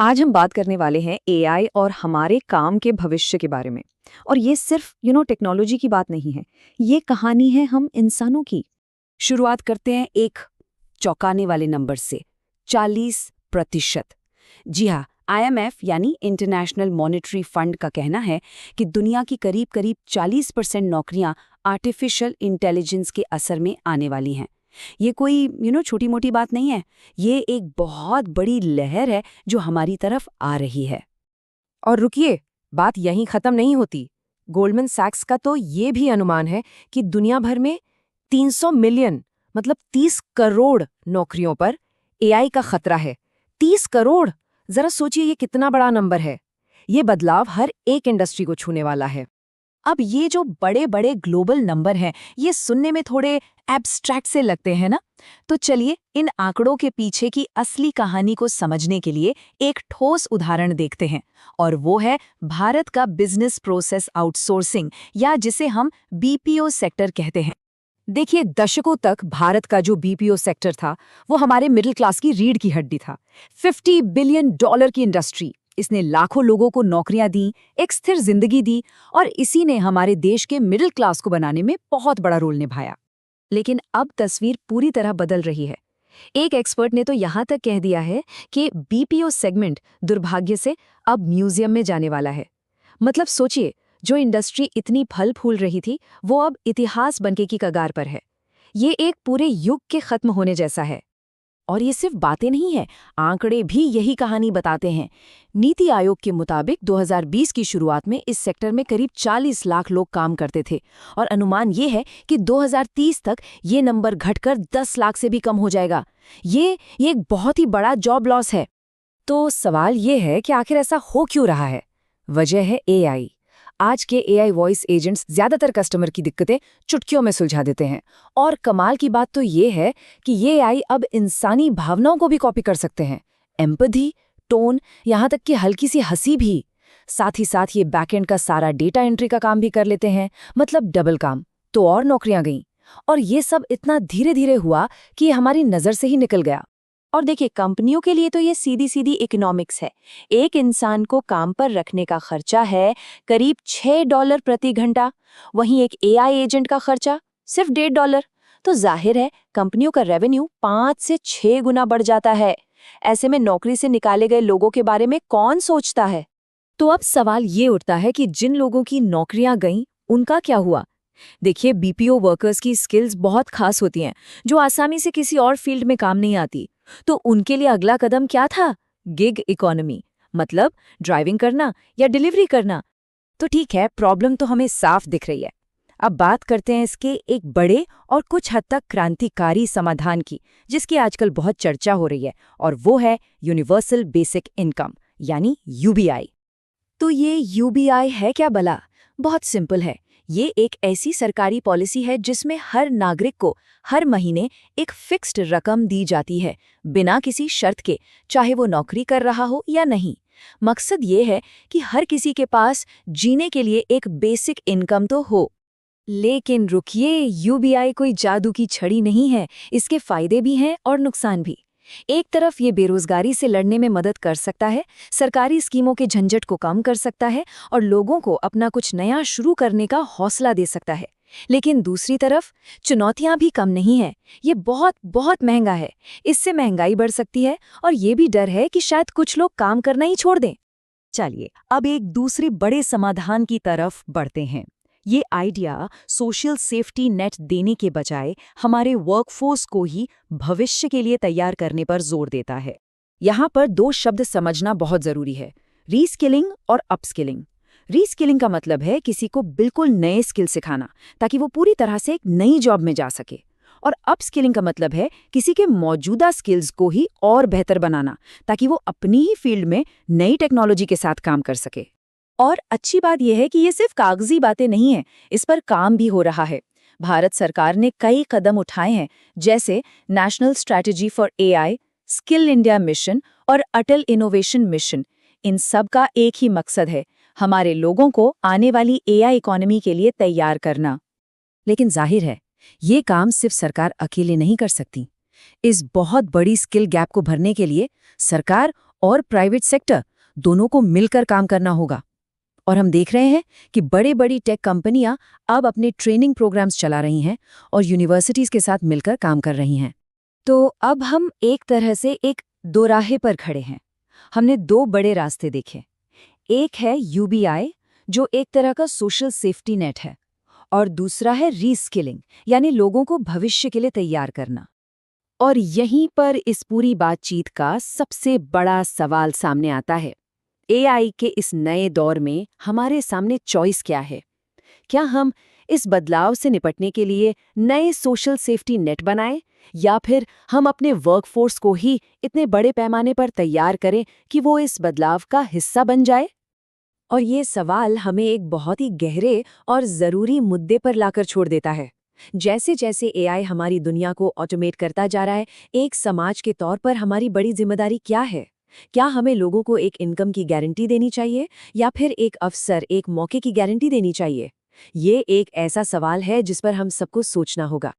आज हम बात करने वाले हैं एआई और हमारे काम के भविष्य के बारे में। और ये सिर्फ टेक्नोलॉजी की बात नहीं है, ये कहानी है हम इंसानों की। शुरुआत करते हैं एक चौंकाने वाले नंबर से 40%। जी हाँ, आईएमएफ यानी इंटरनेशनल मॉनेटरी फंड का कहना है कि दुनिया की करीब करीब 40% नौकरियां आर्टिफिशियल इंटेलिजेंस के असर में आने वाली हैं। ये कोई छोटी मोटी बात नहीं है, ये एक बहुत बड़ी लहर है जो हमारी तरफ आ रही है। और रुकिए, बात यहीं खत्म नहीं होती। गोल्डमैन सैक्स का तो ये भी अनुमान है कि दुनिया भर में 300 मिलियन मतलब 30 करोड़ नौकरियों पर एआई का खतरा है। 30 करोड़! जरा सोचिए ये कितना बड़ा नंबर है। ये बदलाव हर एक इंडस्ट्री को छूने वाला है। अब ये जो बड़े बड़े ग्लोबल नंबर हैं, ये सुनने में थोड़े एब्स्ट्रैक्ट से लगते हैं ना? तो चलिए इन आंकड़ों के पीछे की असली कहानी को समझने के लिए एक ठोस उदाहरण देखते हैं, और वो है भारत का बिजनेस प्रोसेस आउटसोर्सिंग, या जिसे हम बीपीओ सेक्टर कहते हैं। देखिए, दशकों तक भारत का जो बीपीओ सेक्टर था वो हमारे मिडिल क्लास की रीढ़ की हड्डी था। $50 बिलियन की इंडस्ट्री, इसने लाखों लोगों को नौकरियां दी, एक स्थिर जिंदगी दी, और इसी ने हमारे देश के मिडिल क्लास को बनाने में बहुत बड़ा रोल निभाया। लेकिन अब तस्वीर पूरी तरह बदल रही है। एक एक्सपर्ट ने तो यहाँ तक कह दिया है कि बीपीओ सेगमेंट दुर्भाग्य से अब म्यूजियम में जाने वाला है। मतलब सोचिए, जो इंडस्ट्री इतनी फल फूल रही थी वो अब इतिहास बनने की कगार पर है। ये एक पूरे युग के खत्म होने जैसा है। और ये सिर्फ बातें नहीं है, आंकड़े भी यही कहानी बताते हैं। नीति आयोग के मुताबिक 2020 की शुरुआत में इस सेक्टर में करीब 40 लाख लोग काम करते थे, और अनुमान ये है कि 2030 तक ये नंबर घटकर 10 लाख से भी कम हो जाएगा। ये एक बहुत ही बड़ा जॉब लॉस है। तो सवाल ये है कि आखिर ऐसा हो क्यों रहा है? वजह है एआई। आज के एआई वॉइस एजेंट्स ज्यादातर कस्टमर की दिक्कतें चुटकियों में सुलझा देते हैं। और कमाल की बात तो ये है कि ये एआई अब इंसानी भावनाओं को भी कॉपी कर सकते हैं। एम्पैथी, टोन, यहाँ तक कि हल्की सी हंसी भी। साथ ही साथ ये बैकएंड का सारा डेटा एंट्री का काम भी कर लेते हैं। मतलब डबल काम। तो और नौकरियां गईं। और ये सब इतना धीरे धीरे हुआ कि ये हमारी नजर से ही निकल गया। और देखिए, कंपनियों के लिए तो ये सीधी सीधी इकोनॉमिक्स है। एक इंसान को काम पर रखने का खर्चा है करीब $6 प्रति घंटा, वहीं एक एआई एजेंट का खर्चा सिर्फ $1.5। तो जाहिर है कंपनियों का रेवेन्यू 5 से 6 गुना बढ़ जाता है। ऐसे में नौकरी से निकाले गए लोगों के बारे में कौन सोचता है? तो अब सवाल ये उठता है कि जिन लोगों की नौकरियां गईं, उनका क्या हुआ? देखिए, बीपीओ वर्कर्स की स्किल्स बहुत खास होती हैं, जो आसानी से किसी और फील्ड में काम नहीं आती। तो उनके लिए अगला कदम क्या था? गिग इकोनॉमी, मतलब ड्राइविंग करना या डिलीवरी करना। तो ठीक है, प्रॉब्लम तो हमें साफ दिख रही है। अब बात करते हैं इसके एक बड़े और कुछ हद तक क्रांतिकारी समाधान की, जिसकी आजकल बहुत चर्चा हो रही है, और वो है यूनिवर्सल बेसिक इनकम यानी यूबीआई। तो ये यूबीआई है क्या भला? बहुत सिंपल है। ये एक ऐसी सरकारी पॉलिसी है जिसमें हर नागरिक को हर महीने एक फिक्स्ड रकम दी जाती है, बिना किसी शर्त के, चाहे वो नौकरी कर रहा हो या नहीं। मकसद ये है कि हर किसी के पास जीने के लिए एक बेसिक इनकम तो हो। लेकिन रुकिए, यूबीआई कोई जादू की छड़ी नहीं है। इसके फायदे भी हैं और नुकसान भी। एक तरफ ये बेरोजगारी से लड़ने में मदद कर सकता है, सरकारी स्कीमों के झंझट को कम कर सकता है, और लोगों को अपना कुछ नया शुरू करने का हौसला दे सकता है। लेकिन दूसरी तरफ चुनौतियां भी कम नहीं हैं। ये बहुत बहुत महंगा है। इससे महंगाई बढ़ सकती है, और ये भी डर है कि शायद कुछ लोग काम करना ही छोड़ दें। चलिए अब एक दूसरे बड़े समाधान की तरफ बढ़ते हैं। ये आइडिया सोशल सेफ्टी नेट देने के बजाय हमारे वर्कफोर्स को ही भविष्य के लिए तैयार करने पर जोर देता है। यहाँ पर 2 शब्द समझना बहुत जरूरी है, रीस्किलिंग और अपस्किलिंग। रीस्किलिंग का मतलब है किसी को बिल्कुल नए स्किल सिखाना ताकि वो पूरी तरह से एक नई जॉब में जा सके, और अपस्किलिंग का मतलब है किसी के मौजूदा स्किल्स को ही और बेहतर बनाना ताकि वो अपनी ही फील्ड में नई टेक्नोलॉजी के साथ काम कर सके। और अच्छी बात यह है कि ये सिर्फ कागजी बातें नहीं हैं, इस पर काम भी हो रहा है। भारत सरकार ने कई कदम उठाए हैं, जैसे national strategy for AI, skill India mission और अटल इनोवेशन मिशन। इन सब का एक ही मकसद है, हमारे लोगों को आने वाली एआई इकोनॉमी के लिए तैयार करना। लेकिन जाहिर है, ये काम सिर्फ सरकार अकेले नहीं कर सकती। इस बहुत बड़ी स्किल गैप को भरने के लिए सरकार और प्राइवेट सेक्टर दोनों को मिलकर काम करना होगा। और हम देख रहे हैं कि बड़ी-बड़ी टेक कंपनियां अब अपने ट्रेनिंग प्रोग्राम्स चला रही हैं और यूनिवर्सिटीज के साथ मिलकर काम कर रही हैं। तो अब हम एक तरह से एक दोराहे पर खड़े हैं। हमने दो बड़े रास्ते देखे। एक है यूबीआई, जो एक तरह का सोशल सेफ्टी नेट है, और दूसरा है रीस्किलिंग, यानी लोगों को भविष्य के लिए तैयार करना। और यहीं पर इस पूरी बातचीत का सबसे बड़ा सवाल सामने आता है। एआई के इस नए दौर में हमारे सामने चॉइस क्या है? क्या हम इस बदलाव से निपटने के लिए नए सोशल सेफ्टी नेट बनाएं, या फिर हम अपने वर्कफोर्स को ही इतने बड़े पैमाने पर तैयार करें कि वो इस बदलाव का हिस्सा बन जाए? और ये सवाल हमें एक बहुत ही गहरे और ज़रूरी मुद्दे पर लाकर छोड़ देता है। जैसे जैसे एआई हमारी दुनिया को ऑटोमेट करता जा रहा है, एक समाज के तौर पर हमारी बड़ी जिम्मेदारी क्या है? क्या हमें लोगों को एक इनकम की गारंटी देनी चाहिए, या फिर एक अवसर, एक मौके की गारंटी देनी चाहिए? ये एक ऐसा सवाल है जिस पर हम सबको सोचना होगा।